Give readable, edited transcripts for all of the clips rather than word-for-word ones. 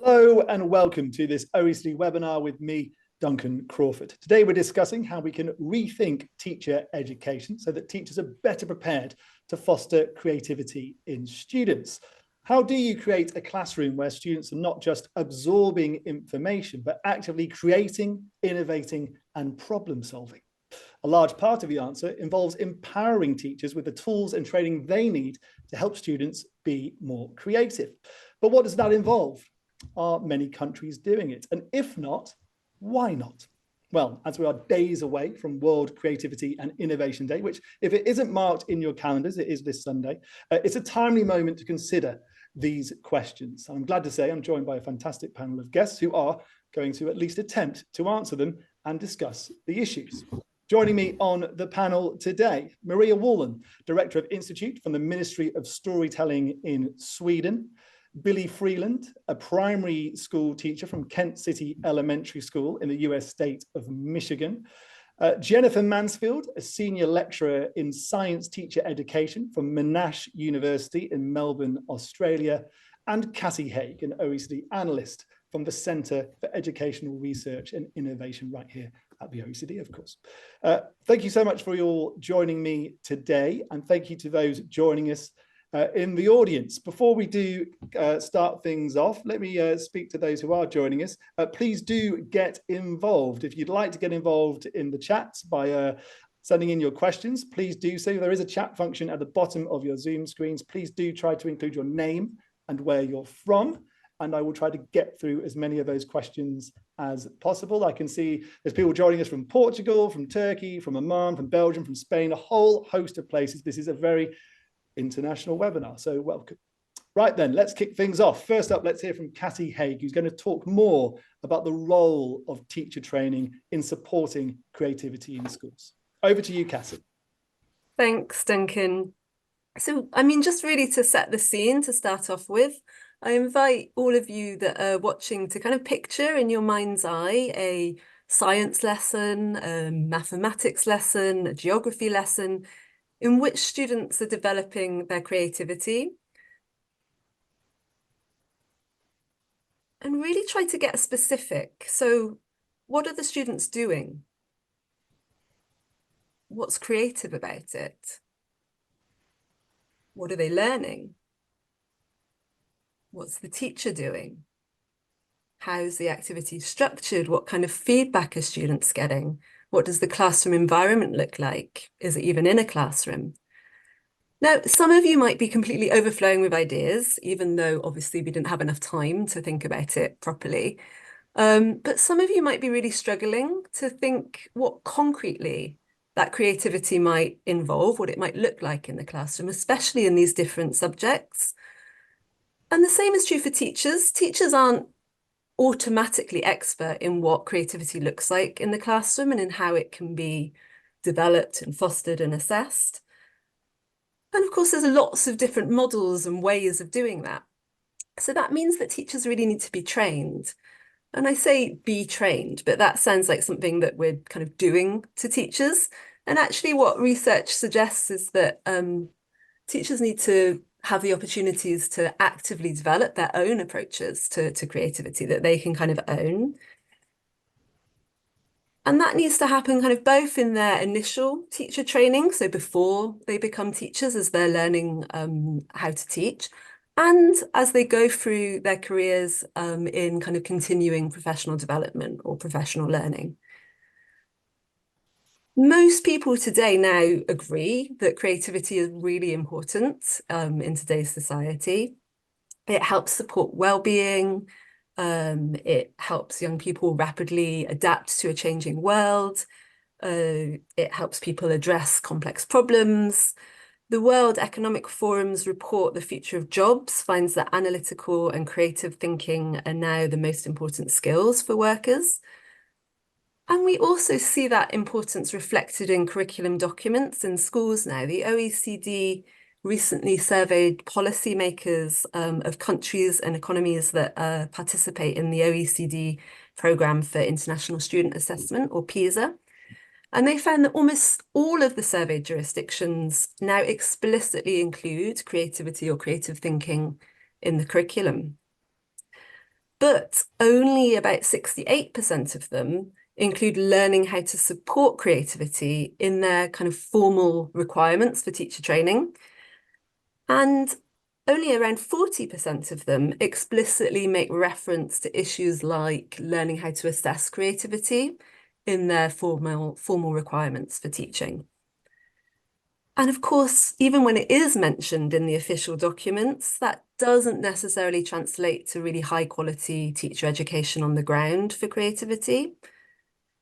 Hello and welcome to this OECD webinar with me, Duncan Crawford. Today we're discussing how we can rethink teacher education so that teachers are better prepared to foster creativity in students. How do you create a classroom where students are not just absorbing information, but actively creating, innovating, and problem solving? A large part of the answer involves empowering teachers with the tools and training they need to help students be more creative. But what does that involve? Are many countries doing it? And if not, why not? Well, as we are days away from World Creativity and Innovation Day, which if it isn't marked in your calendars, it is this Sunday, it's a timely moment to consider these questions. I'm glad to say I'm joined by a fantastic panel of guests who are going to at least attempt to answer them and discuss the issues. Joining me on the panel today, Maria Wallen, Director of Institute from the Ministry of Storytelling in Sweden, Billy Freeland, a primary school teacher from Kent City Elementary School in the US state of Michigan, Jennifer Mansfield, a senior lecturer in science teacher education from Monash University in Melbourne, Australia, and Cassie Haig, an OECD analyst from the Centre for Educational Research and Innovation right here at the OECD, of course. Thank you so much for your joining me today, and thank you to those joining us in the audience. Before we do start things off, let me speak to those who are joining us. Please do get involved. If you'd like to get involved in the chat by sending in your questions, please do so. There is a chat function at the bottom of your Zoom screens. Please do try to include your name and where you're from, and I will try to get through as many of those questions as possible. I can see there's people joining us from Portugal, from Turkey, from Oman, from Belgium, from Spain, a whole host of places. This is a very international webinar, so welcome. Right then, let's kick things off. First up, let's hear from Cassie Haig, who's going to talk more about the role of teacher training in supporting creativity in schools. Over to you, Cassie. Thanks, Duncan. So, just really to set the scene to start off with, I invite all of you that are watching to kind of picture in your mind's eye a science lesson, a mathematics lesson, a geography lesson, in which students are developing their creativity. And really try to get specific. So what are the students doing? What's creative about it? What are they learning? What's the teacher doing? How's the activity structured? What kind of feedback are students getting? What does the classroom environment look like? Is it even in a classroom? Now, some of you might be completely overflowing with ideas, even though obviously we didn't have enough time to think about it properly. But some of you might be really struggling to think what concretely that creativity might involve, what it might look like in the classroom, especially in these different subjects. And the same is true for teachers. Teachers aren't automatically expert in what creativity looks like in the classroom and in how it can be developed and fostered and assessed. And of course, there's lots of different models and ways of doing that. So that means that teachers really need to be trained. And I say be trained, but that sounds like something that we're kind of doing to teachers. And actually what research suggests is that teachers need to have the opportunities to actively develop their own approaches to creativity that they can kind of own. And that needs to happen kind of both in their initial teacher training, so before they become teachers as they're learning how to teach, and as they go through their careers in kind of continuing professional development or professional learning. Most people today now agree that creativity is really important in today's society. It helps support well-being. It helps young people rapidly adapt to a changing world. It helps people address complex problems. The World Economic Forum's report, The Future of Jobs, finds that analytical and creative thinking are now the most important skills for workers. And we also see that importance reflected in curriculum documents in schools now. The OECD recently surveyed policymakers of countries and economies that participate in the OECD Programme for International Student Assessment, or PISA. And they found that almost all of the surveyed jurisdictions now explicitly include creativity or creative thinking in the curriculum. but only about 68% of them include learning how to support creativity in their kind of formal requirements for teacher training. And only around 40% of them explicitly make reference to issues like learning how to assess creativity in their formal requirements for teaching. And of course, even when it is mentioned in the official documents, that doesn't necessarily translate to really high quality teacher education on the ground for creativity.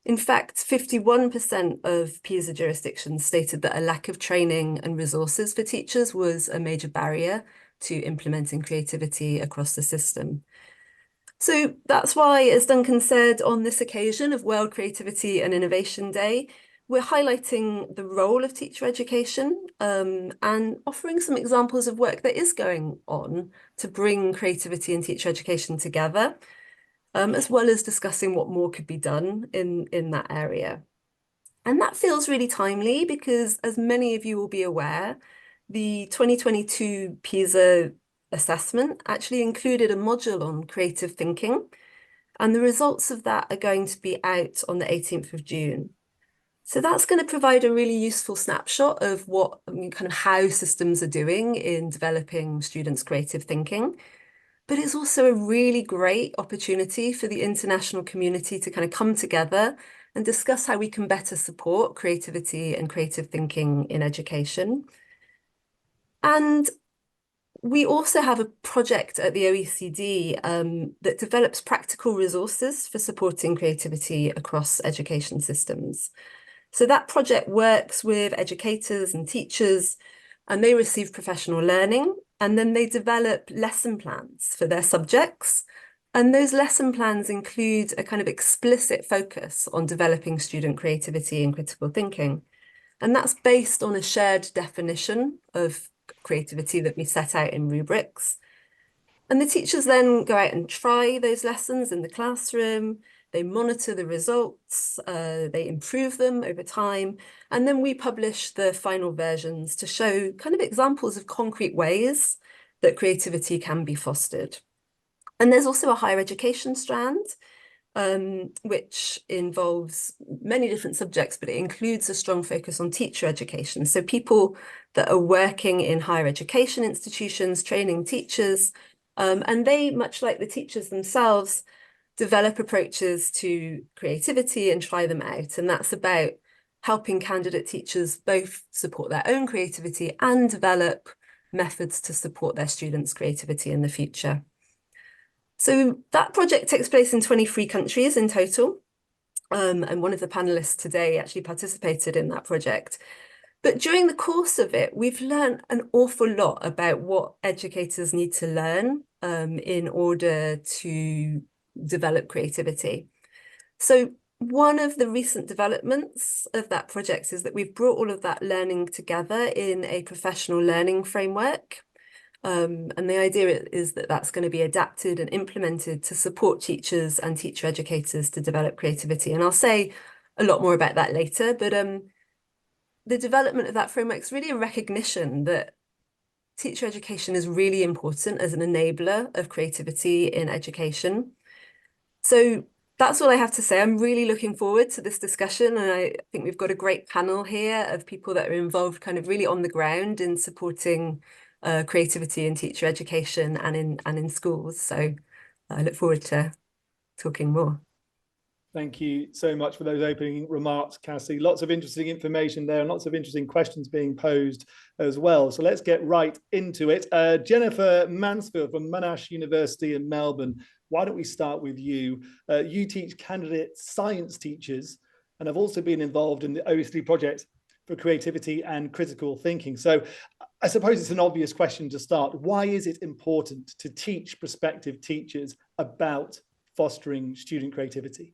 In fact, 51% of PISA jurisdictions stated that a lack of training and resources for teachers was a major barrier to implementing creativity across the system. So that's why, as Duncan said, on this occasion of World Creativity and Innovation Day, we're highlighting the role of teacher education and offering some examples of work that is going on to bring creativity and teacher education together, as well as discussing what more could be done in that area. And that feels really timely because, as many of you will be aware, the 2022 PISA assessment actually included a module on creative thinking, and the results of that are going to be out on the 18th of June. So that's going to provide a really useful snapshot of kind of how systems are doing in developing students' creative thinking. But it's also a really great opportunity for the international community to kind of come together and discuss how we can better support creativity and creative thinking in education. And we also have a project at the OECD that develops practical resources for supporting creativity across education systems. So that project works with educators and teachers, and they receive professional learning, and then they develop lesson plans for their subjects. And those lesson plans include a kind of explicit focus on developing student creativity and critical thinking. And that's based on a shared definition of creativity that we set out in rubrics. And the teachers then go out and try those lessons in the classroom. They monitor the results, they improve them over time, and then we publish the final versions to show kind of examples of concrete ways that creativity can be fostered. And there's also a higher education strand, which involves many different subjects, but it includes a strong focus on teacher education. So people that are working in higher education institutions, training teachers, and they, much like the teachers themselves, develop approaches to creativity and try them out. And that's about helping candidate teachers both support their own creativity and develop methods to support their students' creativity in the future. So that project takes place in 23 countries in total. And one of the panelists today actually participated in that project. But during the course of it, we've learned an awful lot about what educators need to learn in order to develop creativity. So one of the recent developments of that project is that we've brought all of that learning together in a professional learning framework. And the idea is that that's going to be adapted and implemented to support teachers and teacher educators to develop creativity. And I'll say a lot more about that later, but the development of that framework is really a recognition that teacher education is really important as an enabler of creativity in education. So that's all I have to say. I'm really looking forward to this discussion, and I think we've got a great panel here of people that are involved kind of really on the ground in supporting creativity in teacher education and in schools. So I look forward to talking more. Thank you so much for those opening remarks, Cassie. Lots of interesting information there and lots of interesting questions being posed as well. So let's get right into it. Jennifer Mansfield from Monash University in Melbourne. Why don't we start with you? You teach candidate science teachers and have also been involved in the OECD project for creativity and critical thinking. So I suppose it's an obvious question to start. Why is it important to teach prospective teachers about fostering student creativity?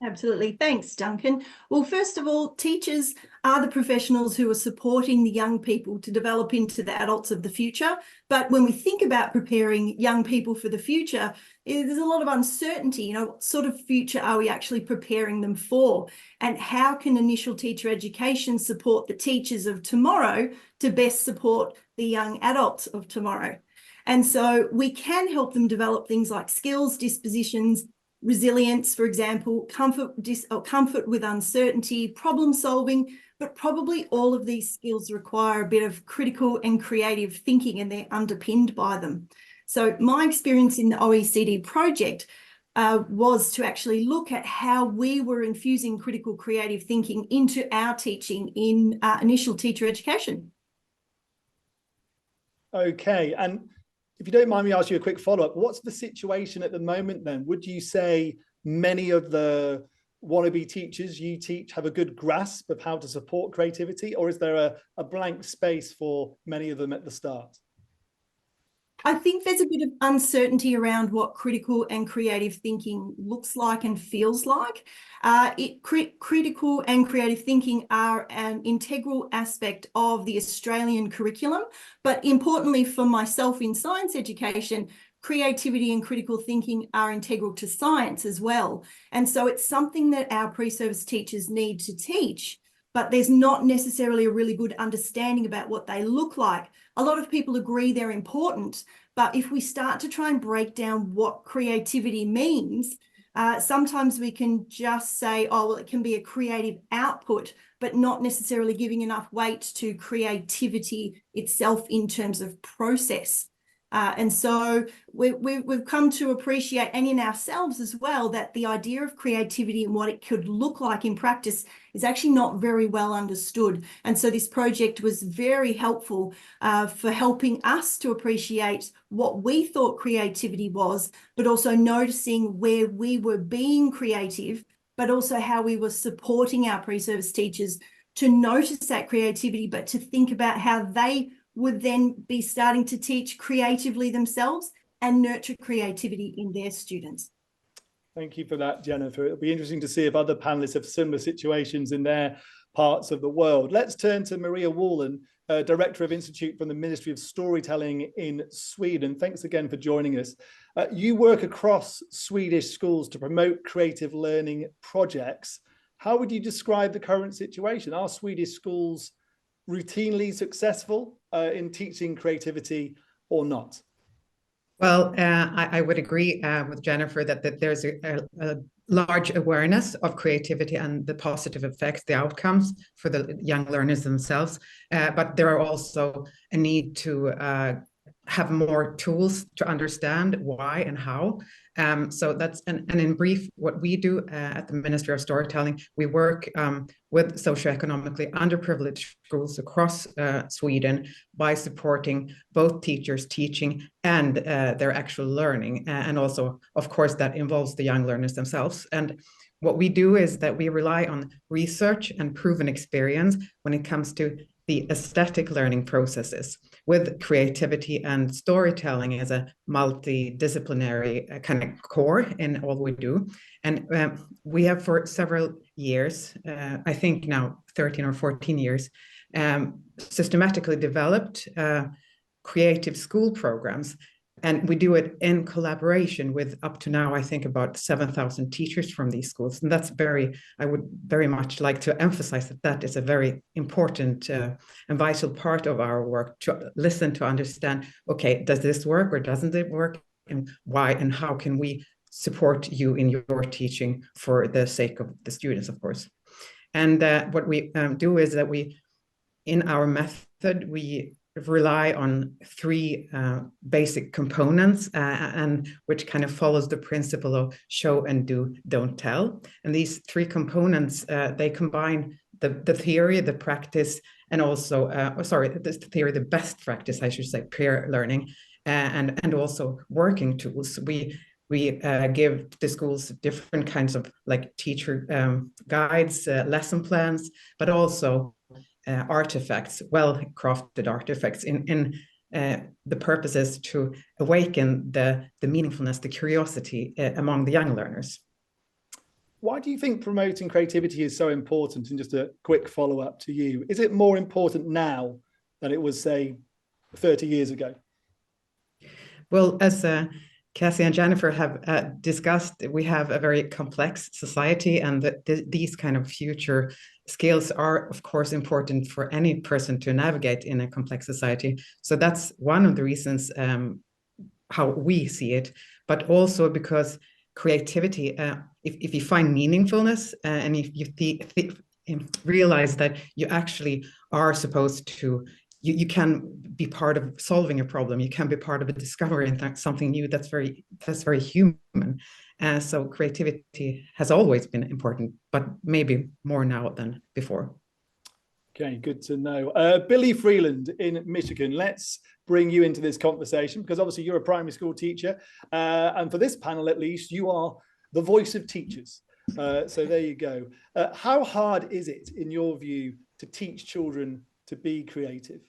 Absolutely. Thanks, Duncan. Well, first of all, teachers are the professionals who are supporting the young people to develop into the adults of the future. But when we think about preparing young people for the future, there's a lot of uncertainty. You know, what sort of future are we actually preparing them for? And how can initial teacher education support the teachers of tomorrow to best support the young adults of tomorrow? And so we can help them develop things like skills, dispositions, resilience, for example, comfort with uncertainty, problem solving, but probably all of these skills require a bit of critical and creative thinking, and they're underpinned by them. So my experience in the OECD project was to actually look at how we were infusing critical creative thinking into our teaching in initial teacher education. Okay, and if you don't mind me asking you a quick follow-up, what's the situation at the moment then? Would you say many of the wannabe teachers you teach have a good grasp of how to support creativity, or is there a blank space for many of them at the start? I think there's a bit of uncertainty around what critical and creative thinking looks like and feels like. Critical and creative thinking are an integral aspect of the Australian curriculum, but importantly for myself in science education, creativity and critical thinking are integral to science as well. And so it's something that our pre-service teachers need to teach, but there's not necessarily a really good understanding about what they look like. A lot of people agree they're important, but if we start to try and break down what creativity means, sometimes we can just say, oh, well, it can be a creative output, but not necessarily giving enough weight to creativity itself in terms of process. And so we've come to appreciate, and in ourselves as well, that the idea of creativity and what it could look like in practice is actually not very well understood. And so this project was very helpful for helping us to appreciate what we thought creativity was, but also noticing where we were being creative, but also how we were supporting our pre-service teachers to notice that creativity, but to think about how they would then be starting to teach creatively themselves and nurture creativity in their students. Thank you for that, Jennifer. It'll be interesting to see if other panelists have similar situations in their parts of the world. Let's turn to Maria Wallen, Director of Institute from the Ministry of Storytelling in Sweden. Thanks again for joining us. You work across Swedish schools to promote creative learning projects. How would you describe the current situation? Are Swedish schools routinely successful in teaching creativity or not? Well, I would agree with Jennifer that there's a large awareness of creativity and the positive effects, the outcomes for the young learners themselves. But there are also a need to have more tools to understand why and how. So that's, and in brief, what we do at the Ministry of Storytelling, we work with socioeconomically underprivileged schools across Sweden by supporting both teachers teaching and their actual learning. And also, of course, that involves the young learners themselves. And what we do is that we rely on research and proven experience when it comes to the aesthetic learning processes, with creativity and storytelling as a multidisciplinary kind of core in all we do. And we have for several years, I think now 13 or 14 years, systematically developed creative school programs. And we do it in collaboration with up to now, I think about 7,000 teachers from these schools. And that's I would very much like to emphasize that that is a very important and vital part of our work, to listen, to understand, okay, does this work or doesn't it work? And why and how can we support you in your teaching for the sake of the students, of course. And what we do is that in our method, we rely on three basic components, and which kind of follows the principle of show and do, don't tell. And these three components, they combine the theory, the practice, and also, the theory, the best practice, I should say, peer learning, and also working tools. We give the schools different kinds of like teacher guides, lesson plans, but also artifacts, well-crafted artifacts in the purpose is to awaken the meaningfulness, the curiosity among the young learners. Why do you think promoting creativity is so important? And just a quick follow-up to you. Is it more important now than it was, say, 30 years ago? Well, as Cassie and Jennifer have discussed, we have a very complex society, and these kind of future skills are, of course, important for any person to navigate in a complex society. So that's one of the reasons how we see it, but also because creativity, if you find meaningfulness and if you realize that you actually are supposed to, you can be part of solving a problem, you can be part of a discovery and something new, that's very human. So creativity has always been important, but maybe more now than before. Okay, good to know. Billy Freeland in Michigan, let's bring you into this conversation, because obviously you're a primary school teacher. And for this panel, at least, you are the voice of teachers. So there you go. How hard is it, in your view, to teach children to be creative?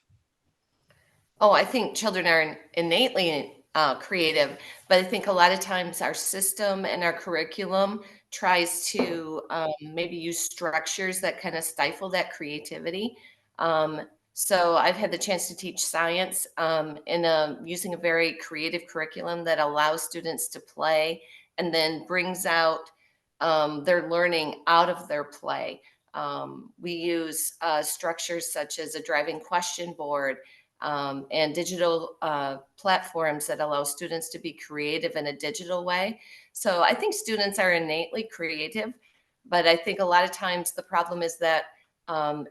Oh, I think children are innately creative, but I think a lot of times our system and our curriculum tries to maybe use structures that kind of stifle that creativity. So I've had the chance to teach science using a very creative curriculum that allows students to play and then brings out their learning out of their play. We use structures such as a driving question board and digital platforms that allow students to be creative in a digital way. So I think students are innately creative, but I think a lot of times the problem is that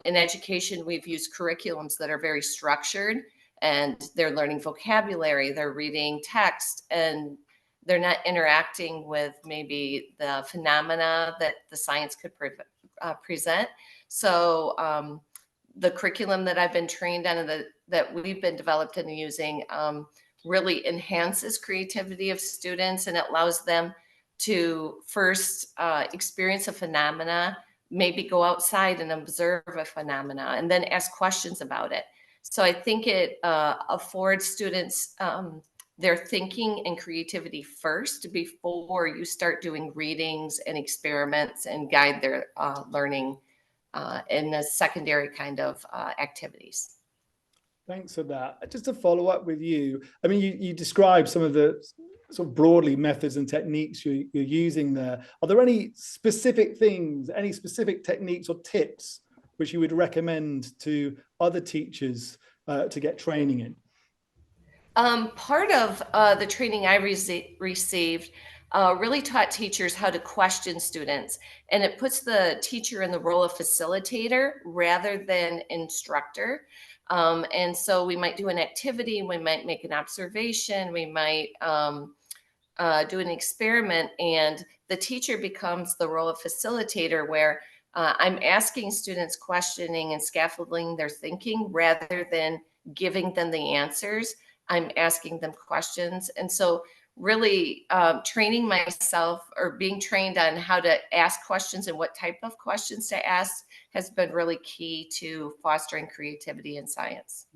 in education, we've used curriculums that are very structured and they're learning vocabulary, they're reading text, and they're not interacting with maybe the phenomena that the science could present. So the curriculum that I've been trained on and that we've been developed and using really enhances creativity of students, and it allows them to first experience a phenomena, maybe go outside and observe a phenomena, and then ask questions about it. So I think it affords students their thinking and creativity first before you start doing readings and experiments and guide their learning in the secondary kind of activities. Thanks for that. Just to follow up with you, I mean, you described some of the sort of broadly methods and techniques you're using there. Are there any specific things, any specific techniques or tips which you would recommend to other teachers to get training in? Part of the training I received really taught teachers how to question students, and it puts the teacher in the role of facilitator rather than instructor. And so we might do an activity, we might make an observation, we might do an experiment, and the teacher becomes the role of facilitator, where I'm asking students questioning and scaffolding their thinking rather than giving them the answers. I'm asking them questions. And so really training myself, or being trained on how to ask questions and what type of questions to ask, has been really key to fostering creativity in science.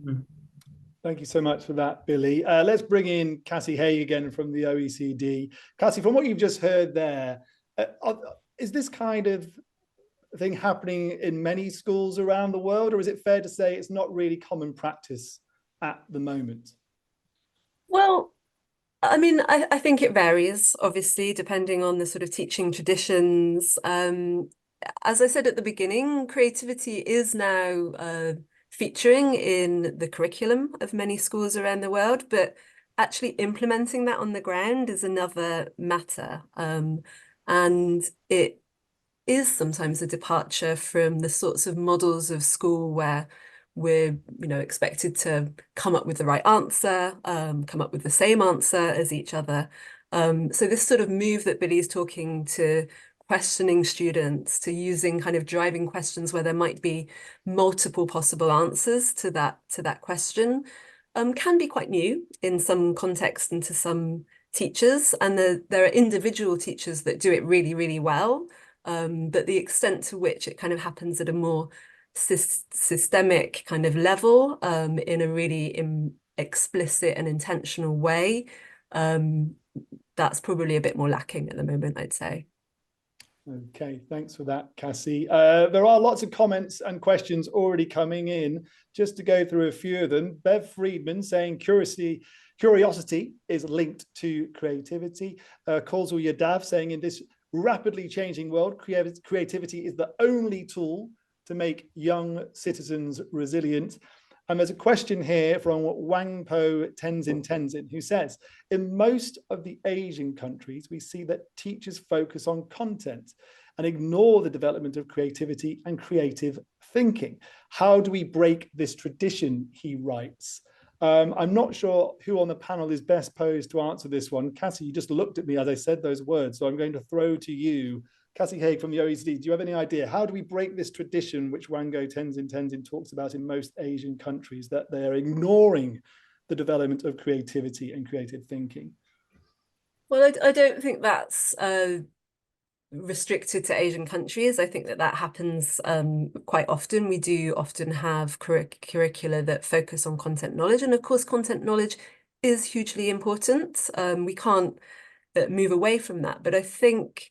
Thank you so much for that, Billy. Let's bring in Cassie Hay again from the OECD. Cassie, from what you've just heard there, is this kind of thing happening in many schools around the world, or is it fair to say it's not really common practice at the moment? Well, I mean, I think it varies, obviously, depending on the sort of teaching traditions. As I said at the beginning, creativity is now featuring in the curriculum of many schools around the world, but actually implementing that on the ground is another matter. And it is sometimes a departure from the sorts of models of school where we're, expected to come up with the right answer, come up with the same answer as each other. So this sort of move that Billy's talking to questioning students, to using kind of driving questions where there might be multiple possible answers to that question, can be quite new in some contexts and to some teachers. And there are individual teachers that do it really, really well. But the extent to which it kind of happens at a more systemic kind of level, in a really explicit and intentional way, that's probably a bit more lacking at the moment, I'd say. Okay, thanks for that, Cassie. There are lots of comments and questions already coming in. Just to go through a few of them, Bev Friedman saying curiosity is linked to creativity. Kausal Yadav saying, in this rapidly changing world, creativity is the only tool to make young citizens resilient. And there's a question here from Wangpo Tenzin, who says, in most of the Asian countries, we see that teachers focus on content and ignore the development of creativity and creative thinking. How do we break this tradition, he writes. I'm not sure who on the panel is best posed to answer this one. Cassie, you just looked at me as I said those words, so I'm going to throw to you. Cassie Haig from the OECD, do you have any idea? How do we break this tradition which Wango Tenzin talks about in most Asian countries, that they are ignoring the development of creativity and creative thinking? Well, I don't think that's restricted to Asian countries. I think that that happens quite often. We do often have curricula that focus on content knowledge, and of course content knowledge is hugely important. We can't move away from that, but I think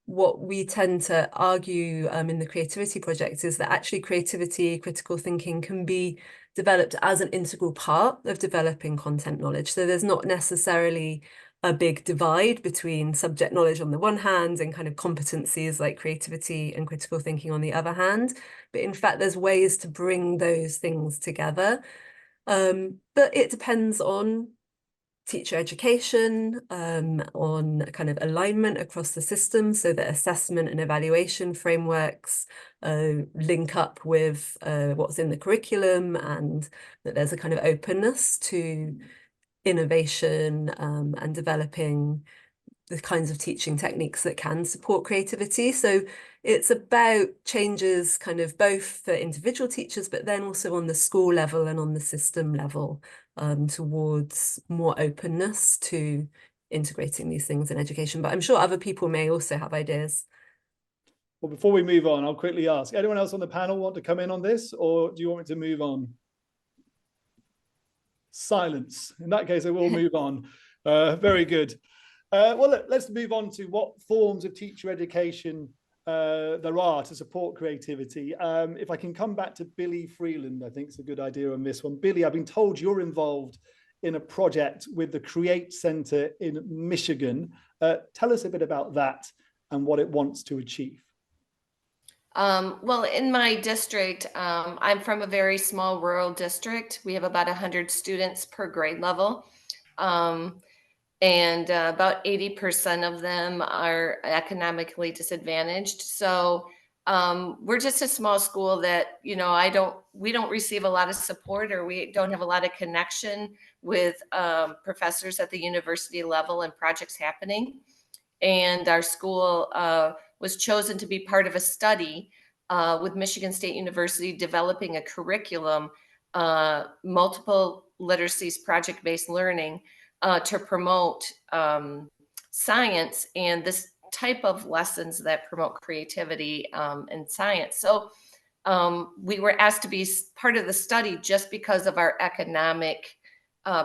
what we tend to argue in the creativity project is that actually creativity, critical thinking can be developed as an integral part of developing content knowledge. So there's not necessarily a big divide between subject knowledge on the one hand and kind of competencies like creativity and critical thinking on the other hand. But in fact, there's ways to bring those things together. But it depends on teacher education, on kind of alignment across the system, so that assessment and evaluation frameworks link up with what's in the curriculum, and that there's a kind of openness to innovation and developing the kinds of teaching techniques that can support creativity. So it's about changes kind of both for individual teachers, but then also on the school level and on the system level, towards more openness to integrating these things in education. But I'm sure other people may also have ideas. Well, before we move on, I'll quickly ask, anyone else on the panel want to come in on this, or do you want me to move on? Silence. In that case, I will move on. Very good. Well, let's move on to what forms of teacher education there are to support creativity. If I can come back to Billy Freeland, I think it's a good idea on this one. Billy, I've been told you're involved in a project with the Create Center in Michigan. Tell us a bit about that and what it wants to achieve. Well, in my district, I'm from a very small rural district. We have about 100 students per grade level. And about 80% of them are economically disadvantaged. So we're just a small school that, you know, we don't receive a lot of support, or we don't have a lot of connection with professors at the university level and projects happening. And our school was chosen to be part of a study with Michigan State University developing a curriculum, multiple literacies, project-based learning, to promote science and this type of lessons that promote creativity and science. So we were asked to be part of the study just because of our economic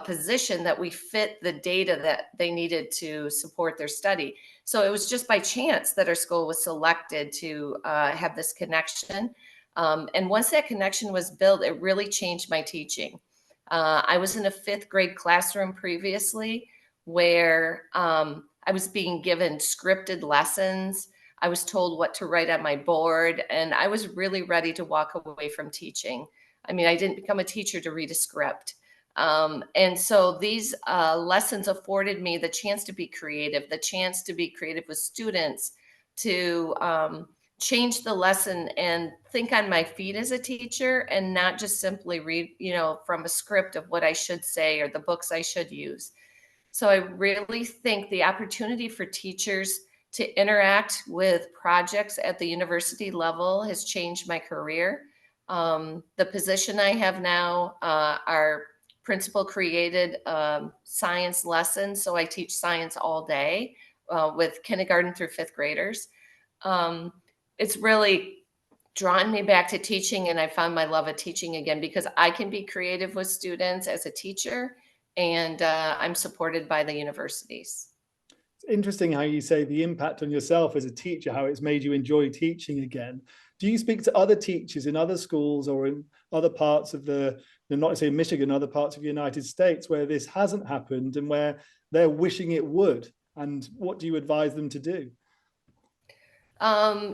position, that we fit the data that they needed to support their study. So it was just by chance that our school was selected to have this connection. And once that connection was built, it really changed my teaching. I was in a 5th grade classroom previously where I was being given scripted lessons. I was told what to write on my board, and I was really ready to walk away from teaching. I mean, I didn't become a teacher to read a script. And so these lessons afforded me the chance to be creative, with students, to change the lesson and think on my feet as a teacher, and not just simply read, you know, from a script of what I should say or the books I should use. So I really think the opportunity for teachers to interact with projects at the university level has changed my career. The position I have now, our principal created science lessons. So I teach science all day with kindergarten through 5th graders. It's really drawn me back to teaching, and I found my love of teaching again, because I can be creative with students as a teacher, and I'm supported by the universities. It's interesting how you say the impact on yourself as a teacher, how it's made you enjoy teaching again. Do you speak to other teachers in other schools or in other parts of not necessarily Michigan, other parts of the United States where this hasn't happened and where they're wishing it would? And what do you advise them to do?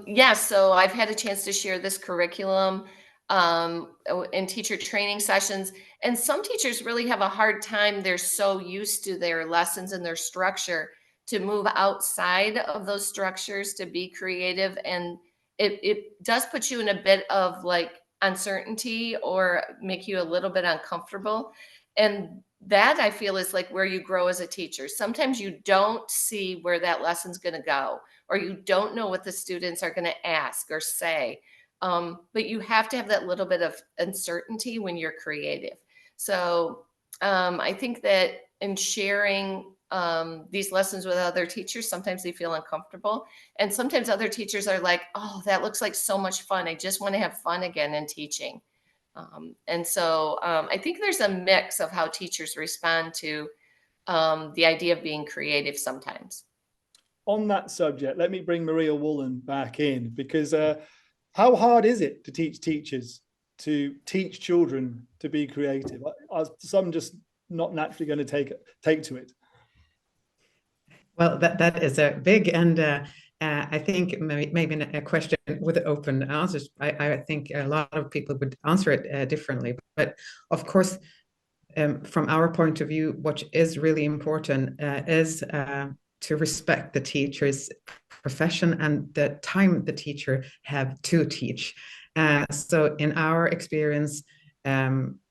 Yes, so I've had a chance to share this curriculum in teacher training sessions. And some teachers really have a hard time. They're so used to their lessons and their structure to move outside of those structures to be creative. And it does put you in a bit of like uncertainty or make you a little bit uncomfortable. And that I feel is like where you grow as a teacher. Sometimes you don't see where that lesson's going to go, or you don't know what the students are going to ask or say. But you have to have that little bit of uncertainty when you're creative. So I think that in sharing these lessons with other teachers, sometimes they feel uncomfortable. And sometimes other teachers are like, oh, that looks like so much fun. I just want to have fun again in teaching. And so I think there's a mix of how teachers respond to the idea of being creative sometimes. On that subject, let me bring Maria Wallen back in, because how hard is it to teach teachers to teach children to be creative? Are some just not naturally going to take to it? Well, that is a big and I think maybe a question with open answers. I think a lot of people would answer it differently. But of course, from our point of view, what is really important is to respect the teacher's profession and the time the teacher have to teach. So in our experience,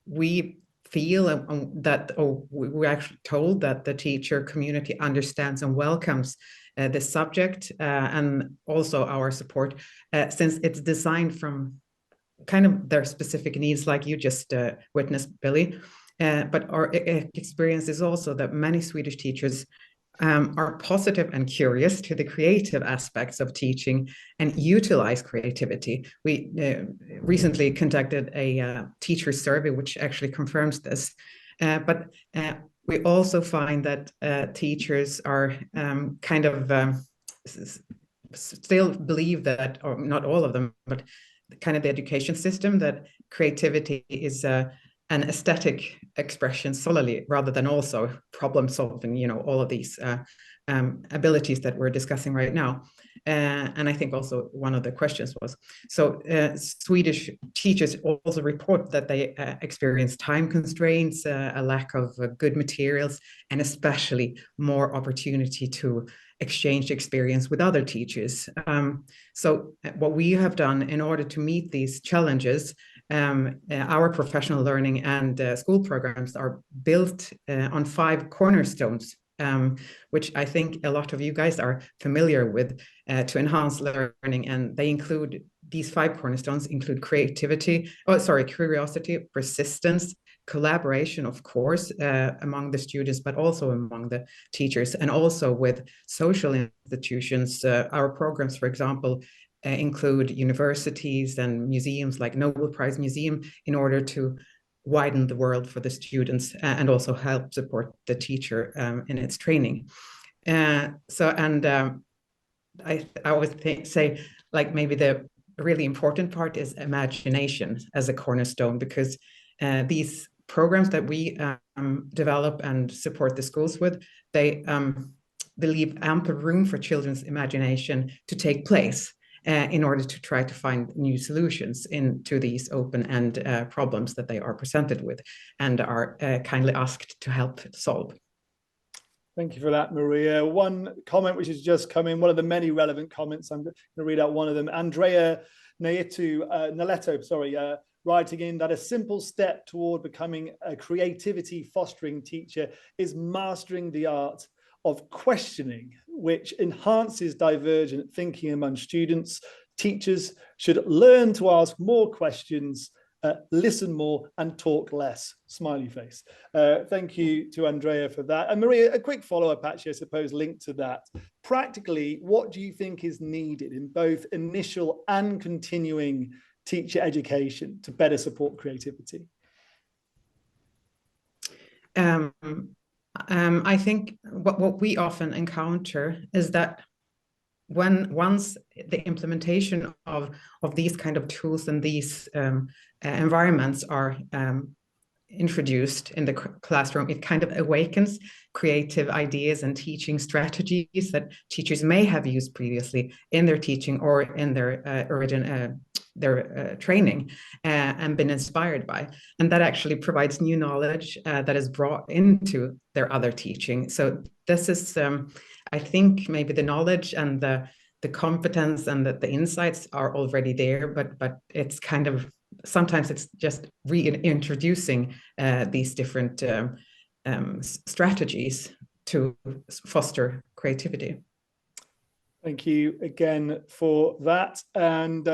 we feel that, we're actually told that the teacher community understands and welcomes this subject and also our support, since it's designed from kind of their specific needs, like you just witnessed, Billy. But our experience is also that many Swedish teachers are positive and curious to the creative aspects of teaching and utilize creativity. We recently conducted a teacher survey, which actually confirms this. But we also find that teachers are kind of still believe that, or not all of them, but kind of the education system, that creativity is an aesthetic expression solely, rather than also problem solving, all of these abilities that we're discussing right now. And I think also one of the questions was, so Swedish teachers also report that they experience time constraints, a lack of good materials, and especially more opportunity to exchange experience with other teachers. So what we have done in order to meet these challenges, our professional learning and school programs are built on 5 cornerstones, which I think a lot of you guys are familiar with, to enhance learning. And they include, these 5 cornerstones include curiosity, persistence, collaboration, of course, among the students, but also among the teachers, and also with social institutions. Our programs, for example, include universities and museums like Nobel Prize Museum, in order to widen the world for the students and also help support the teacher in its training. I always say, like, maybe the really important part is imagination as a cornerstone, because these programs that we develop and support the schools with, they leave ample room for children's imagination to take place in order to try to find new solutions into these open-end problems that they are presented with and are kindly asked to help solve. Thank you for that, Maria. One comment which has just come in, one of the many relevant comments, I'm going to read out one of them. Andrea Naletto, writing in that a simple step toward becoming a creativity fostering teacher is mastering the art of questioning, which enhances divergent thinking among students. Teachers should learn to ask more questions, listen more, and talk less. Smiley face. Thank you to Andrea for that. And Maria, a quick follow-up, actually, I suppose, linked to that. Practically, what do you think is needed in both initial and continuing teacher education to better support creativity? I think what we often encounter is that once the implementation of these kind of tools and these environments are introduced in the classroom, it kind of awakens creative ideas and teaching strategies that teachers may have used previously in their teaching or in their training and been inspired by. And that actually provides new knowledge that is brought into their other teaching. So this is, I think, maybe the knowledge and the competence and the insights are already there, but it's kind of, sometimes it's just reintroducing these different strategies to foster creativity. Thank you again for that. And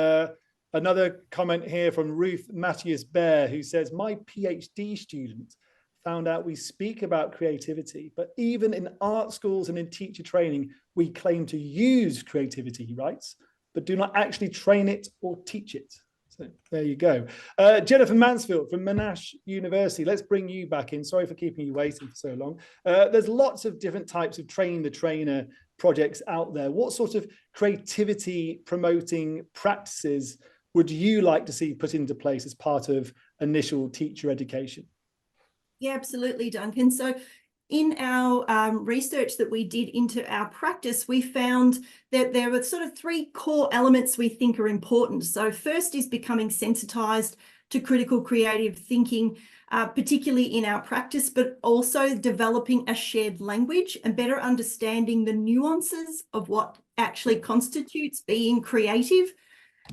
another comment here from Ruth Matthias Bear, who says, my PhD student found out we speak about creativity, but even in art schools and in teacher training, we claim to use creativity, he writes, but do not actually train it or teach it. So there you go. Jennifer Mansfield from Monash University, let's bring you back in. Sorry for keeping you waiting for so long. There's lots of different types of train the trainer projects out there. What sort of creativity promoting practices would you like to see put into place as part of initial teacher education? Yeah, absolutely, Duncan. So in our research that we did into our practice, we found that there were sort of three core elements we think are important. So first is becoming sensitized to critical creative thinking, particularly in our practice, but also developing a shared language and better understanding the nuances of what actually constitutes being creative.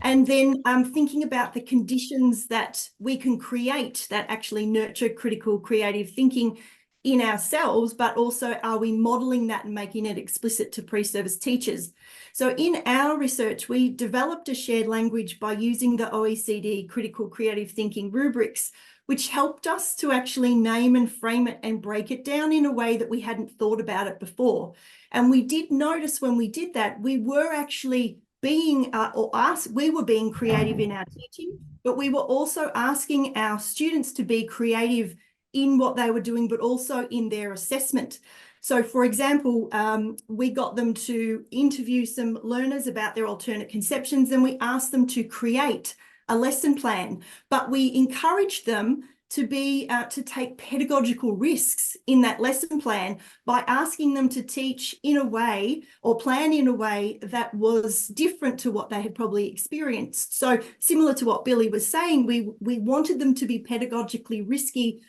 And then thinking about the conditions that we can create that actually nurture critical creative thinking in ourselves, but also are we modeling that and making it explicit to pre-service teachers? So in our research, we developed a shared language by using the OECD critical creative thinking rubrics, which helped us to actually name and frame it and break it down in a way that we hadn't thought about it before. And we did notice when we did that, we were actually being we were being creative in our teaching, but we were also asking our students to be creative in what they were doing, but also in their assessment. So for example, we got them to interview some learners about their alternate conceptions, and we asked them to create a lesson plan, but we encouraged them to take pedagogical risks in that lesson plan by asking them to teach in a way or plan in a way that was different to what they had probably experienced. So similar to what Billy was saying, we wanted them to be pedagogically risky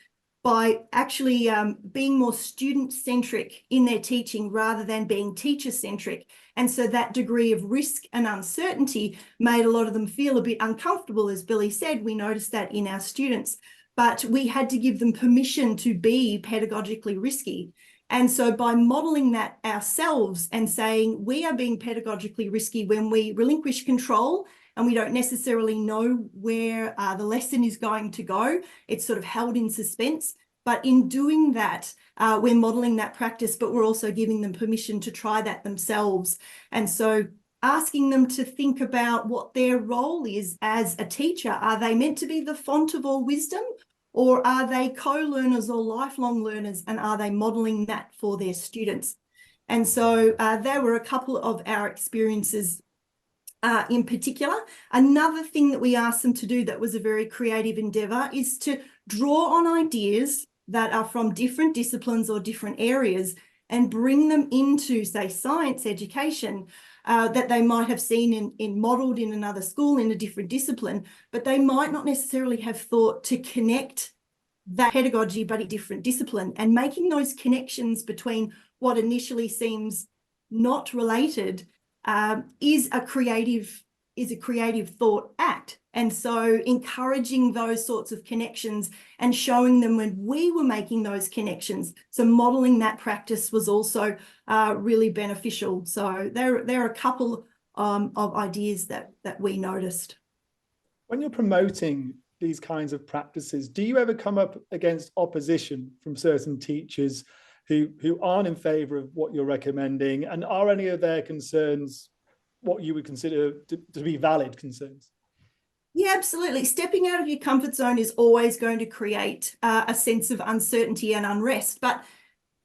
by actually being more student-centric in their teaching rather than being teacher-centric. And so that degree of risk and uncertainty made a lot of them feel a bit uncomfortable. As Billy said, we noticed that in our students. But we had to give them permission to be pedagogically risky. And so by modeling that ourselves and saying we are being pedagogically risky when we relinquish control and we don't necessarily know where the lesson is going to go, it's sort of held in suspense. But in doing that, we're modeling that practice, but we're also giving them permission to try that themselves. And so asking them to think about what their role is as a teacher. Are they meant to be the font of all wisdom, or are they co-learners or lifelong learners, and are they modeling that for their students? And so there were a couple of our experiences in particular. Another thing that we asked them to do that was a very creative endeavour is to draw on ideas that are from different disciplines or different areas and bring them into, say, science education that they might have seen modelled in another school in a different discipline, but they might not necessarily have thought to connect that pedagogy but a different discipline, and making those connections between what initially seems not related is a creative thought act. And so encouraging those sorts of connections and showing them when we were making those connections. So modeling that practice was also really beneficial. So there are a couple of ideas that we noticed. When you're promoting these kinds of practices, do you ever come up against opposition from certain teachers who aren't in favour of what you're recommending? And are any of their concerns what you would consider to be valid concerns? Yeah, absolutely. Stepping out of your comfort zone is always going to create a sense of uncertainty and unrest, but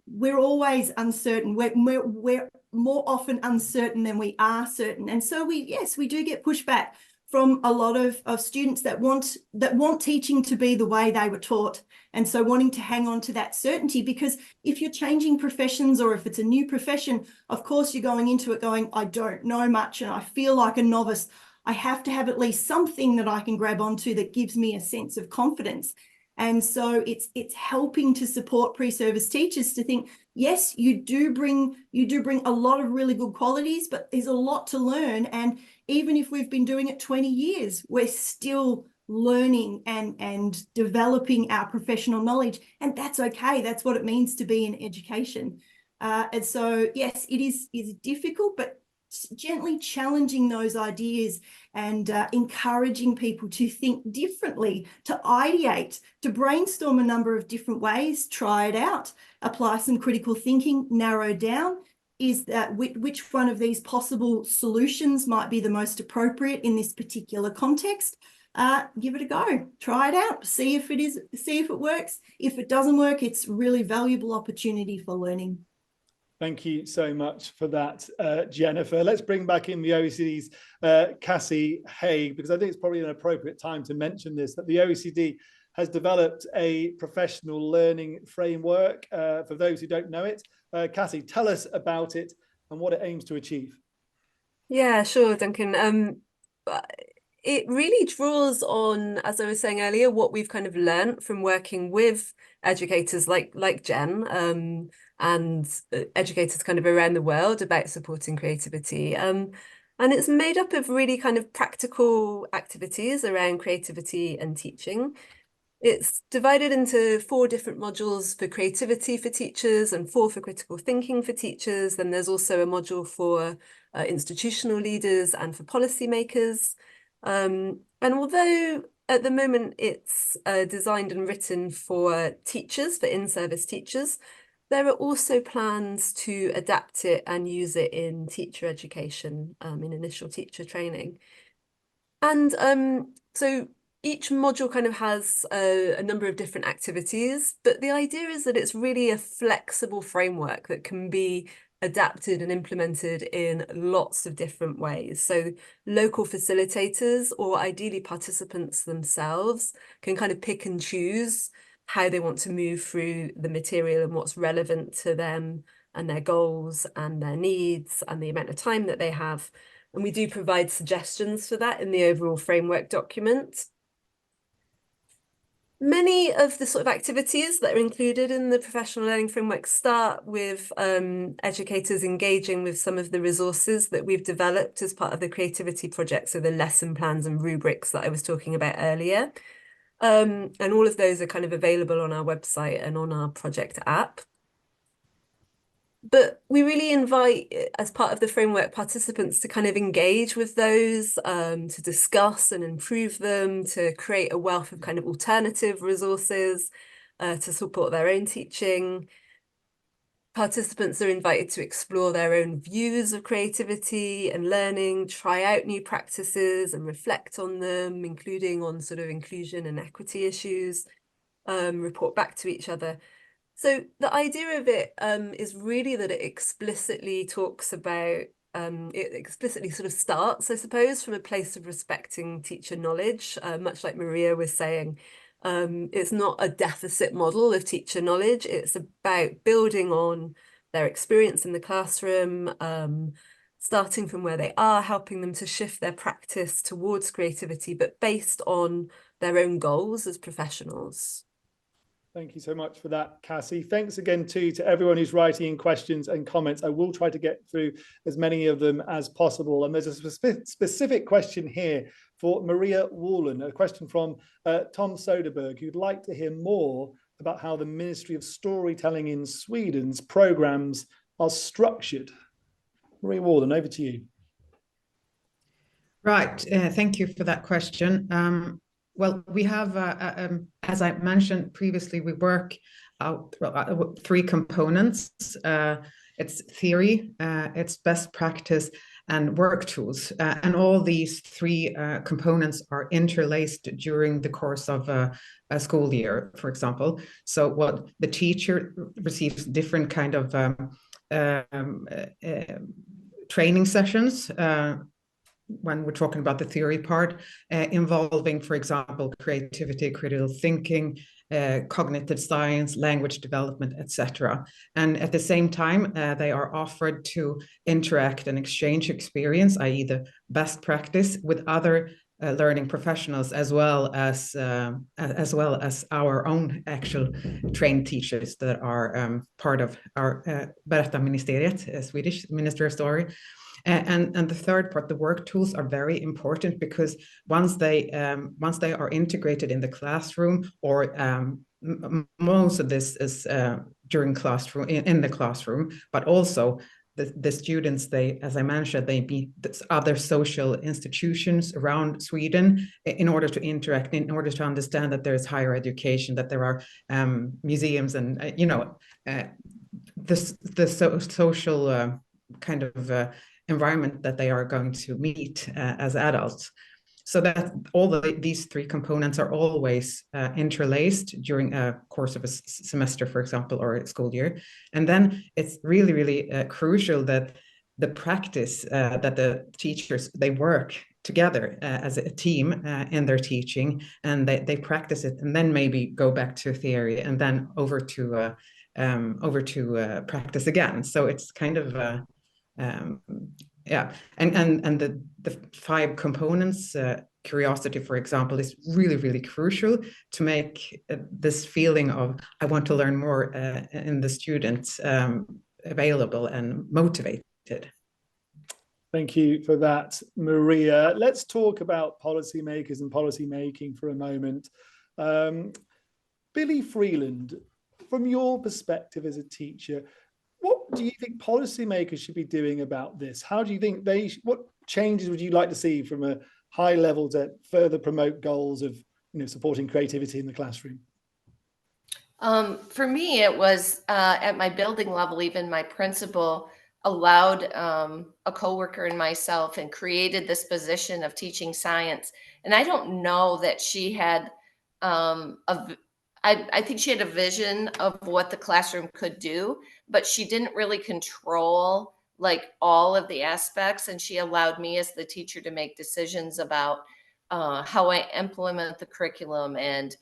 we're always uncertain. We're more often uncertain than we are certain. And so we do get pushback from a lot of students that want teaching to be the way they were taught. And so wanting to hang on to that certainty, because if you're changing professions or if it's a new profession, of course you're going into it going, I don't know much and I feel like a novice. I have to have at least something that I can grab onto that gives me a sense of confidence. And so it's helping to support pre-service teachers to think, yes, you do bring a lot of really good qualities, but there's a lot to learn. And even if we've been doing it 20 years, we're still learning and developing our professional knowledge. And that's okay. That's what it means to be in education. And so, yes, it is difficult, but gently challenging those ideas and encouraging people to think differently, to ideate, to brainstorm a number of different ways, try it out, apply some critical thinking, narrow down, is that which one of these possible solutions might be the most appropriate in this particular context. Give it a go, try it out, see if it works. If it doesn't work, it's really valuable opportunity for learning. Thank you so much for that, Jennifer. Let's bring back in the OECD's Cassie Haig, because I think it's probably an appropriate time to mention this, that the OECD has developed a professional learning framework. For those who don't know it, Cassie, tell us about it and what it aims to achieve. Yeah, sure, Duncan. It really draws on, as I was saying earlier, what we've kind of learnt from working with educators like Jen, and educators kind of around the world about supporting creativity. And it's made up of really kind of practical activities around creativity and teaching. It's divided into 4 different modules for creativity for teachers and 4 for critical thinking for teachers. Then there's also a module for institutional leaders and for policymakers. And although at the moment it's designed and written for teachers, for in-service teachers, there are also plans to adapt it and use it in teacher education, in initial teacher training. And so each module kind of has a number of different activities, but the idea is that it's really a flexible framework that can be adapted and implemented in lots of different ways. So local facilitators, or ideally participants themselves, can kind of pick and choose how they want to move through the material and what's relevant to them and their goals and their needs and the amount of time that they have. And we do provide suggestions for that in the overall framework document. Many of the sort of activities that are included in the professional learning framework start with educators engaging with some of the resources that we've developed as part of the creativity project, so the lesson plans and rubrics that I was talking about earlier. And all of those are kind of available on our website and on our project app. But we really invite, as part of the framework, participants to kind of engage with those, to discuss and improve them, to create a wealth of kind of alternative resources to support their own teaching. Participants are invited to explore their own views of creativity and learning, try out new practices and reflect on them, including on sort of inclusion and equity issues, report back to each other. So the idea of it is really that it explicitly talks about, it explicitly sort of starts, I suppose, from a place of respecting teacher knowledge, much like Maria was saying. It's not a deficit model of teacher knowledge. It's about building on their experience in the classroom, starting from where they are, helping them to shift their practice towards creativity, but based on their own goals as professionals. Thank you so much for that, Cassie. Thanks again too to everyone who's writing in questions and comments. I will try to get through as many of them as possible. And there's a specific question here for Maria Wallen, a question from Tom Soderberg, who'd like to hear more about how the Ministry of Storytelling in Sweden's programs are structured. Maria Wallen, over to you. Right, thank you for that question. Well, we have, as I mentioned previously, we work out 3 components. It's theory, it's best practice, and work tools. And all these 3 components are interlaced during the course of a school year, for example. So what the teacher receives different kind of training sessions when we're talking about the theory part, involving, for example, creativity, critical thinking, cognitive science, language development, etc. And at the same time, they are offered to interact and exchange experience, i.e. the best practice, with other learning professionals, as well as our own actual trained teachers that are part of our Berättarministeriet, Swedish Ministry of Story. And the third part, the work tools, are very important, because once they are integrated in the classroom, or most of this is during classroom, in the classroom, but also the students, they, as I mentioned, they be other social institutions around Sweden in order to interact, in order to understand that there is higher education, that there are museums, and the social kind of environment that they are going to meet as adults. So that all these three components are always interlaced during a course of a semester, for example, or a school year. And then it's really, really crucial that the practice, that the teachers, they work together as a team in their teaching, and they practice it, and then maybe go back to theory, and then over to practice again. So it's kind of yeah, and the 5 components, curiosity, for example, is really, really crucial to make this feeling of I want to learn more in the students available and motivated. Thank you for that, Maria. Let's talk about policymakers and policy making for a moment. Billy Freeland, from your perspective as a teacher, what do you think policymakers should be doing about this? How do you think what changes would you like to see from a high level to further promote goals of, supporting creativity in the classroom? For me, it was at my building level, even my principal allowed a coworker and myself and created this position of teaching science. And I don't know that she had I think she had a vision of what the classroom could do, but she didn't really control like all of the aspects. And she allowed me as the teacher to make decisions about how I implement the curriculum. And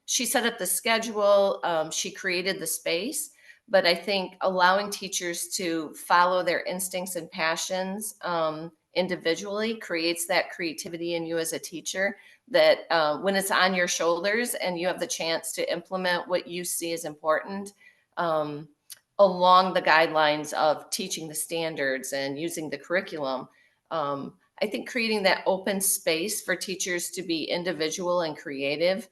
she set up the schedule. She created the space. But I think allowing teachers to follow their instincts and passions individually creates that creativity in you as a teacher, that when it's on your shoulders and you have the chance to implement what you see as important along the guidelines of teaching the standards and using the curriculum, I think creating that open space for teachers to be individual and creative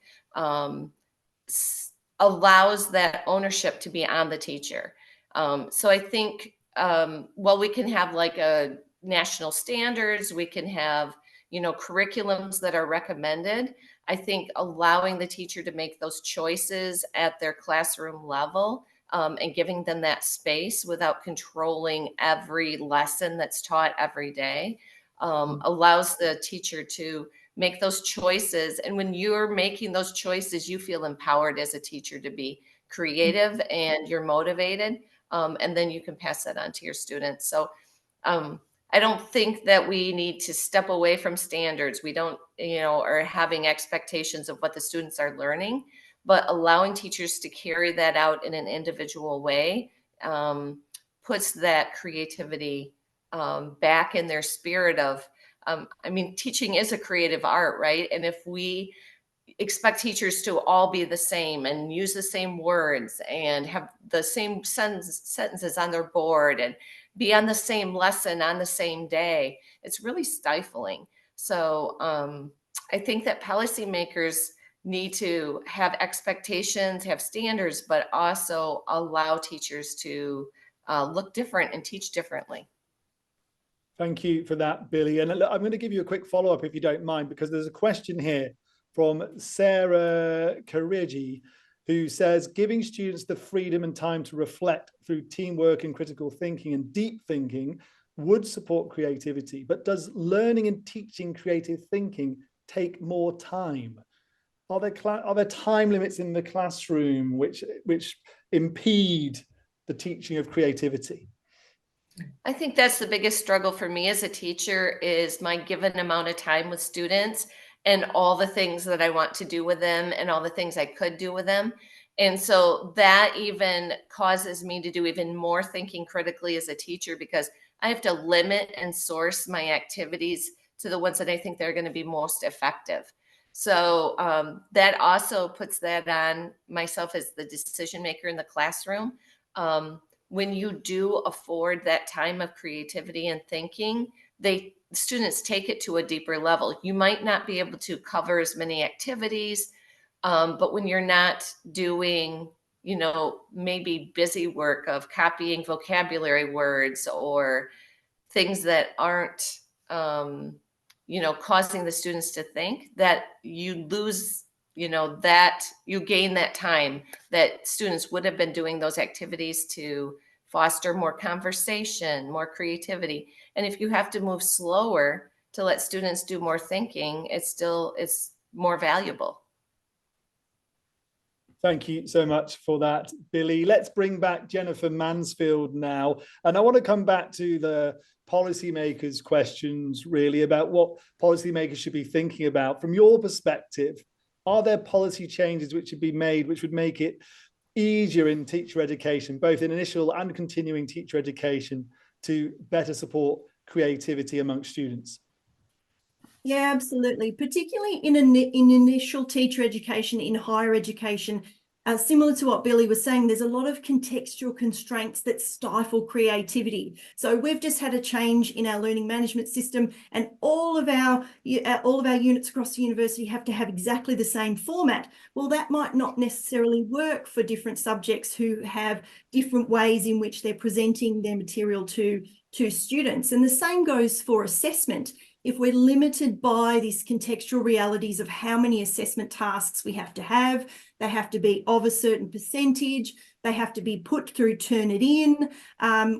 allows that ownership to be on the teacher. So I think, well, we can have like a national standards, we can have, curriculums that are recommended. I think allowing the teacher to make those choices at their classroom level and giving them that space without controlling every lesson that's taught every day allows the teacher to make those choices. And when you're making those choices, you feel empowered as a teacher to be creative and you're motivated. And then you can pass that on to your students. So I don't think that we need to step away from standards. We don't, or having expectations of what the students are learning, but allowing teachers to carry that out in an individual way puts that creativity back in their spirit of, teaching is a creative art, right? And if we expect teachers to all be the same and use the same words and have the same sentences on their board and be on the same lesson on the same day, it's really stifling. So I think that policymakers need to have expectations, have standards, but also allow teachers to look different and teach differently. Thank you for that, Billy. And look, I'm going to give you a quick follow-up if you don't mind, because there's a question here from Sarah Karigi, who says, giving students the freedom and time to reflect through teamwork and critical thinking and deep thinking would support creativity. But does learning and teaching creative thinking take more time? Are there time limits in the classroom which impede the teaching of creativity? I think that's the biggest struggle for me as a teacher is my given amount of time with students and all the things that I want to do with them and all the things I could do with them. And so that even causes me to do even more thinking critically as a teacher because I have to limit and source my activities to the ones that I think they're going to be most effective. So that also puts that on myself as the decision maker in the classroom. When you do afford that time of creativity and thinking, students take it to a deeper level. You might not be able to cover as many activities, but when you're not doing, maybe busy work of copying vocabulary words or things that aren't, causing the students to think, that you lose, that you gain that time that students would have been doing those activities to foster more conversation, more creativity. And if you have to move slower to let students do more thinking, it's more valuable. Thank you so much for that, Billy. Let's bring back Jennifer Mansfield now. And I want to come back to the policymakers' questions, really, about what policymakers should be thinking about. From your perspective, are there policy changes which should be made which would make it easier in teacher education, both in initial and continuing teacher education, to better support creativity amongst students? Yeah, absolutely. Particularly in initial teacher education, in higher education, similar to what Billy was saying, there's a lot of contextual constraints that stifle creativity. So we've just had a change in our learning management system, and all of our units across the university have to have exactly the same format. Well, that might not necessarily work for different subjects who have different ways in which they're presenting their material to students. And the same goes for assessment. If we're limited by these contextual realities of how many assessment tasks we have to have, they have to be of a certain percentage, they have to be put through Turnitin,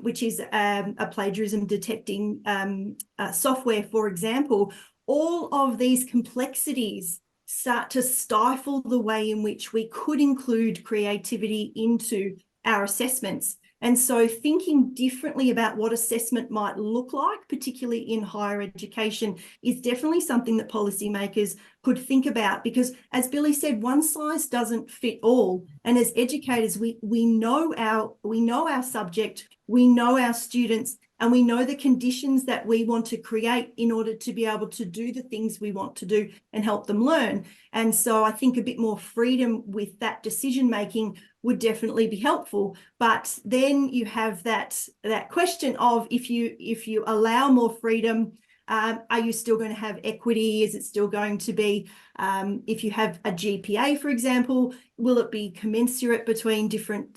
which is a plagiarism detecting software, for example. All of these complexities start to stifle the way in which we could include creativity into our assessments. And so thinking differently about what assessment might look like, particularly in higher education, is definitely something that policymakers could think about, because as Billy said, one size doesn't fit all. And as educators, we know our subject, we know our students, and we know the conditions that we want to create in order to be able to do the things we want to do and help them learn. And so I think a bit more freedom with that decision making would definitely be helpful. But then you have that question of, if you allow more freedom, are you still going to have equity? Is it still going to be, if you have a GPA, for example, will it be commensurate between different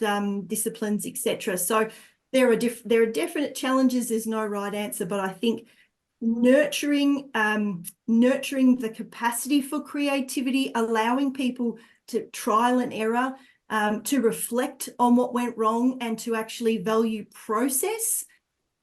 disciplines, etc.? So there are definite challenges. There's no right answer, but I think nurturing the capacity for creativity, allowing people to trial and error, to reflect on what went wrong, and to actually value process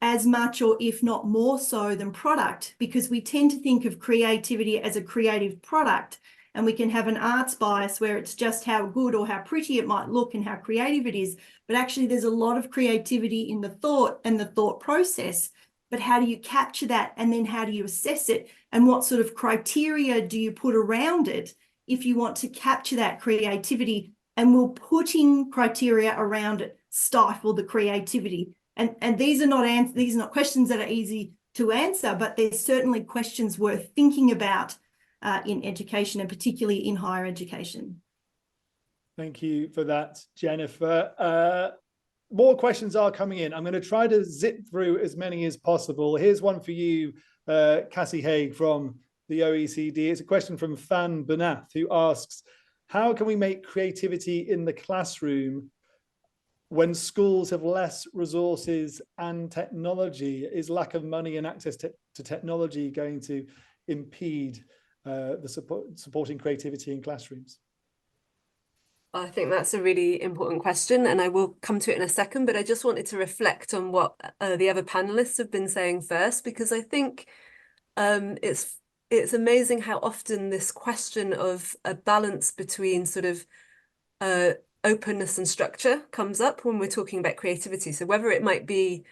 as much, or if not more so, than product, because we tend to think of creativity as a creative product, and we can have an arts bias where it's just how good or how pretty it might look and how creative it is. But actually there's a lot of creativity in the thought and the thought process. But how do you capture that, and then how do you assess it, and what sort of criteria do you put around it if you want to capture that creativity? And will putting criteria around it stifle the creativity? And these are not questions that are easy to answer, but there's certainly questions worth thinking about in education, and particularly in higher education. Thank you for that, Jennifer. More questions are coming in. I'm going to try to zip through as many as possible. Here's one for you, Cassie Haig from the OECD. It's a question from Fan Benath, who asks, how can we make creativity in the classroom when schools have less resources and technology? Is lack of money and access to technology going to impede supporting creativity in classrooms? I think that's a really important question, and I will come to it in a second, but I just wanted to reflect on what the other panelists have been saying first, because I think it's amazing how often this question of a balance between sort of openness and structure comes up when we're talking about creativity. So whether it might be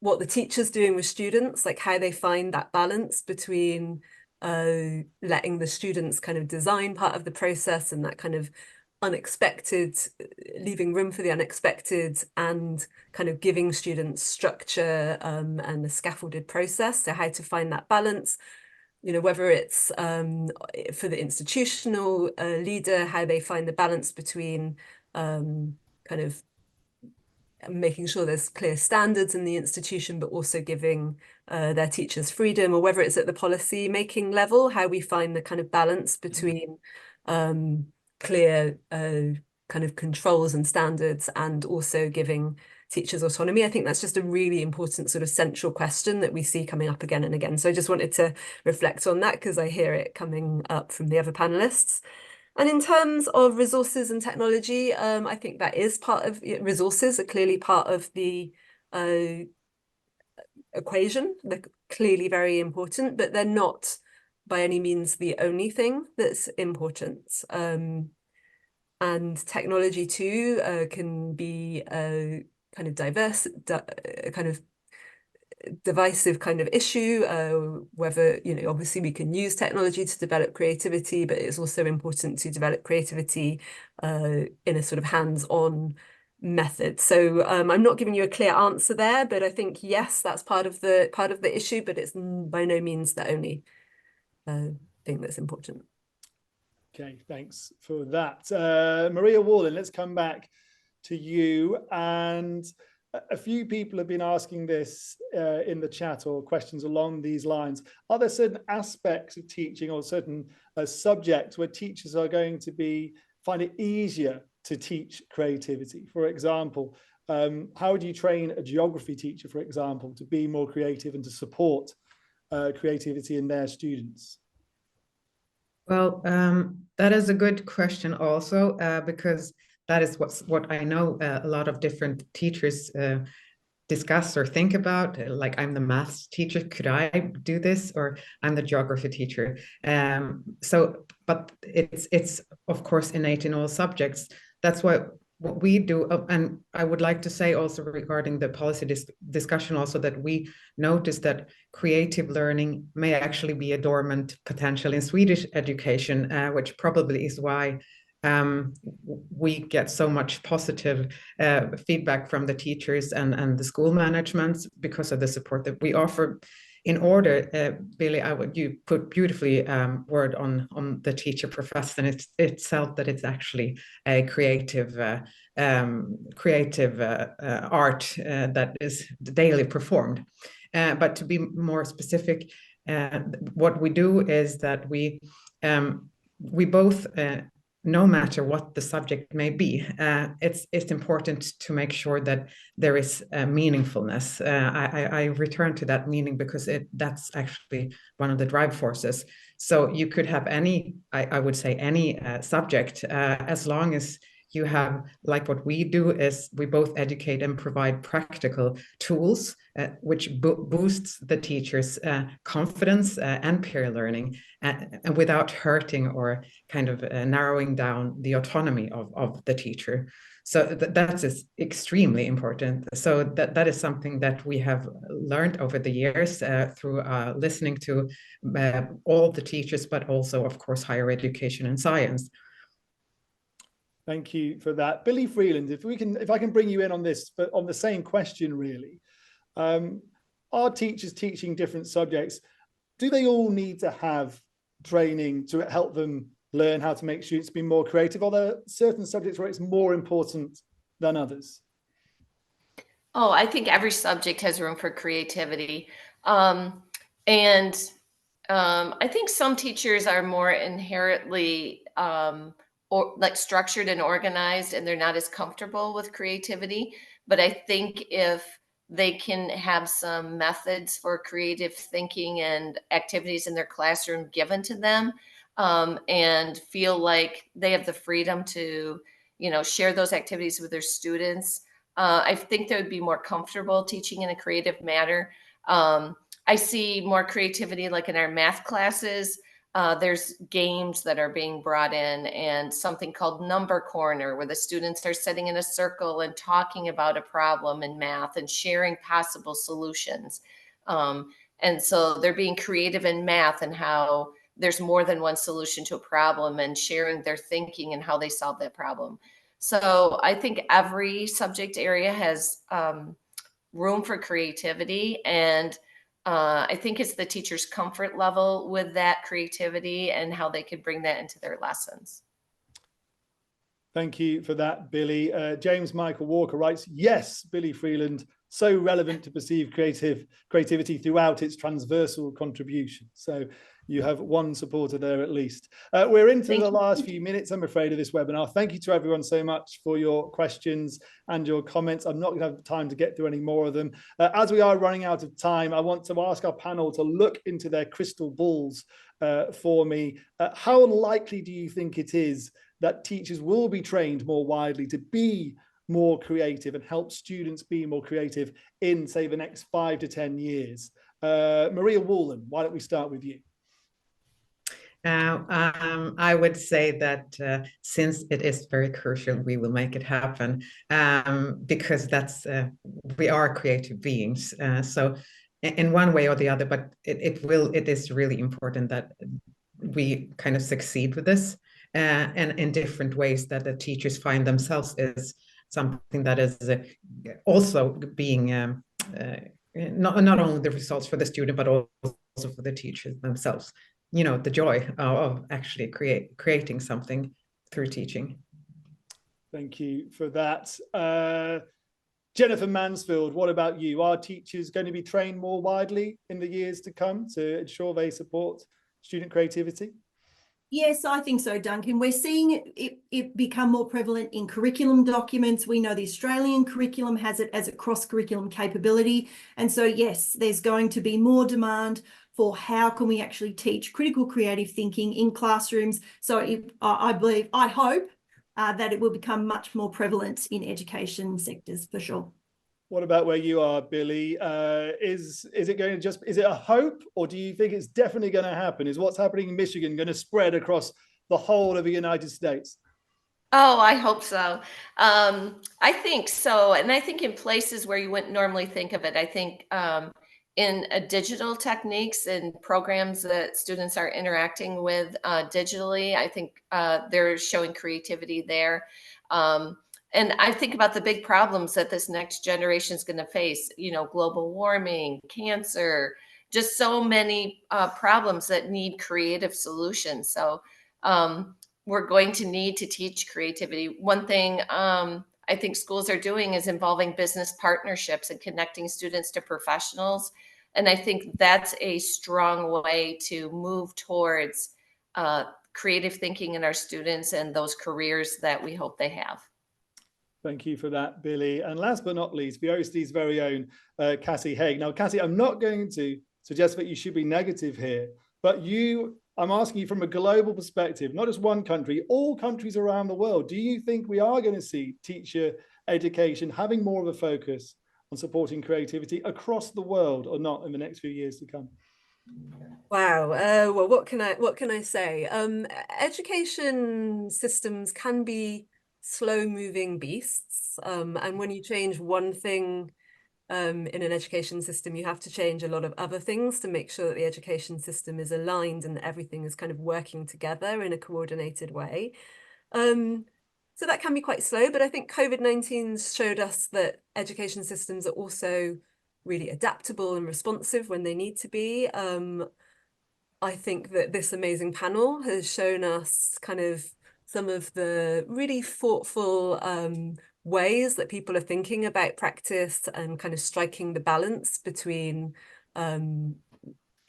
what the teacher's doing with students, like how they find that balance between letting the students kind of design part of the process and that kind of unexpected, leaving room for the unexpected, and kind of giving students structure and a scaffolded process. So how to find that balance, you know, whether it's for the institutional leader, how they find the balance between kind of making sure there's clear standards in the institution, but also giving their teachers freedom, or whether it's at the policy making level, how we find the kind of balance between clear kind of controls and standards and also giving teachers autonomy. I think that's just a really important sort of central question that we see coming up again and again. So I just wanted to reflect on that because I hear it coming up from the other panelists. And in terms of resources and technology, I think that is part of, resources are clearly part of the equation. They're clearly very important, but they're not by any means the only thing that's important. And technology too can be a kind of kind of divisive kind of issue, whether, you know, obviously we can use technology to develop creativity, but it's also important to develop creativity in a sort of hands-on method. So I'm not giving you a clear answer there, but I think, yes, that's part of the issue, but it's by no means the only thing that's important. Okay, thanks for that. Maria Wallen, let's come back to you. And a few people have been asking this in the chat, or questions along these lines. Are there certain aspects of teaching or certain subjects where teachers are going to find it easier to teach creativity? For example, how would you train a geography teacher, for example, to be more creative and to support creativity in their students? Well, that is a good question also, because that is what I know a lot of different teachers discuss or think about. Like, I'm the maths teacher, could I do this? Or I'm the geography teacher. But it's of course innate in all subjects. That's what we do. And I would like to say also regarding the policy discussion also, that we notice that creative learning may actually be a dormant potential in Swedish education, which probably is why we get so much positive feedback from the teachers and the school managements, because of the support that we offer. In order, Billy, you put beautifully word on the teacher profession itself, that it's actually a creative art that is daily performed. But to be more specific, what we do is that we both, no matter what the subject may be, it's important to make sure that there is meaningfulness. I return to that meaning because that's actually one of the drive forces. So you could have any, I would say any subject, as long as you have, like what we do is we both educate and provide practical tools, which boosts the teacher's confidence and peer learning, and without hurting or kind of narrowing down the autonomy of the teacher. So that is extremely important. So that is something that we have learned over the years through listening to all the teachers, but also, of course, higher education and science. Thank you for that. Billy Freeland, if I can bring you in on this, but on the same question really, are teachers teaching different subjects, do they all need to have training to help them learn how to make students be more creative? Are there certain subjects where it's more important than others? Oh, I think every subject has room for creativity. I think some teachers are more inherently or like structured and organized, and they're not as comfortable with creativity. But I think if they can have some methods for creative thinking and activities in their classroom given to them, and feel like they have the freedom to, share those activities with their students, I think they would be more comfortable teaching in a creative manner. I see more creativity like in our math classes. There's games that are being brought in, and something called Number Corner, where the students are sitting in a circle and talking about a problem in math and sharing possible solutions. And so they're being creative in math and how there's more than one solution to a problem, and sharing their thinking and how they solve that problem. So I think every subject area has room for creativity, and I think it's the teacher's comfort level with that creativity and how they could bring that into their lessons. Thank you for that, Billy. James Michael Walker writes, yes, Billy Freeland, so relevant to perceive creativity throughout its transversal contribution. So you have one supporter there at least. We're into the last few minutes, I'm afraid, of this webinar. Thank you to everyone so much for your questions and your comments. I'm not going to have time to get through any more of them. As we are running out of time, I want to ask our panel to look into their crystal balls for me. How likely do you think it is that teachers will be trained more widely to be more creative and help students be more creative in, say, the next 5 to 10 years? Maria Wallen, why don't we start with you? I would say that since it is very crucial, we will make it happen, because we are creative beings. So in one way or the other, but it is really important that we kind of succeed with this, and in different ways, that the teachers find themselves is something that is also being not only the results for the student, but also for the teachers themselves. You know, the joy of actually creating something through teaching. Thank you for that. Jennifer Mansfield, what about you? Are teachers going to be trained more widely in the years to come to ensure they support student creativity? Yes, I think so, Duncan. We're seeing it become more prevalent in curriculum documents. We know the Australian curriculum has it as a cross-curriculum capability. And so, yes, there's going to be more demand for how can we actually teach critical creative thinking in classrooms. So I hope that it will become much more prevalent in education sectors for sure. What about where you are, Billy? Is it a hope, or do you think it's definitely going to happen? Is what's happening in Michigan going to spread across the whole of the United States? Oh, I hope so. I think so. And I think in places where you wouldn't normally think of it, I think in digital techniques and programs that students are interacting with digitally, I think they're showing creativity there. And I think about the big problems that this next generation is going to face, you know, global warming, cancer, just so many problems that need creative solutions. So we're going to need to teach creativity. One thing I think schools are doing is involving business partnerships and connecting students to professionals. And I think that's a strong way to move towards creative thinking in our students and those careers that we hope they have. Thank you for that, Billy. And last but not least, the OECD's very own Cassie Haig. Now, Cassie, I'm not going to suggest that you should be negative here, but I'm asking you from a global perspective, not just one country, all countries around the world. Do you think we are going to see teacher education having more of a focus on supporting creativity across the world, or not, in the next few years to come? Wow. Well, what can I say? Education systems can be slow-moving beasts, and when you change one thing in an education system, you have to change a lot of other things to make sure that the education system is aligned and that everything is kind of working together in a coordinated way. So that can be quite slow, but I think COVID-19 showed us that education systems are also really adaptable and responsive when they need to be. I think that this amazing panel has shown us kind of some of the really thoughtful ways that people are thinking about practice and kind of striking the balance between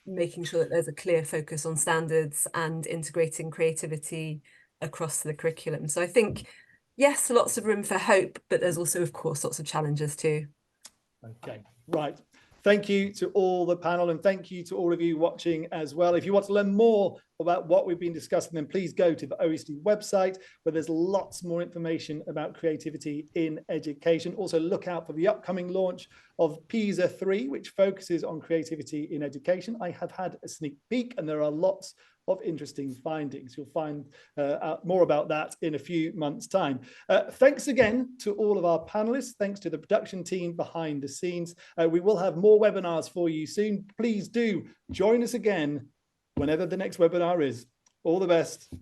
making sure that there's a clear focus on standards and integrating creativity across the curriculum. So I think, yes, lots of room for hope, but there's also, of course, lots of challenges too. Okay, right. Thank you to all the panel, and thank you to all of you watching as well. If you want to learn more about what we've been discussing, then please go to the OECD website, where there's lots more information about creativity in education. Also look out for the upcoming launch of PISA 3, which focuses on creativity in education. I have had a sneak peek, and there are lots of interesting findings. You'll find out more about that in a few months' time. Thanks again to all of our panelists. Thanks to the production team behind the scenes. We will have more webinars for you soon. Please do join us again whenever the next webinar is. All the best.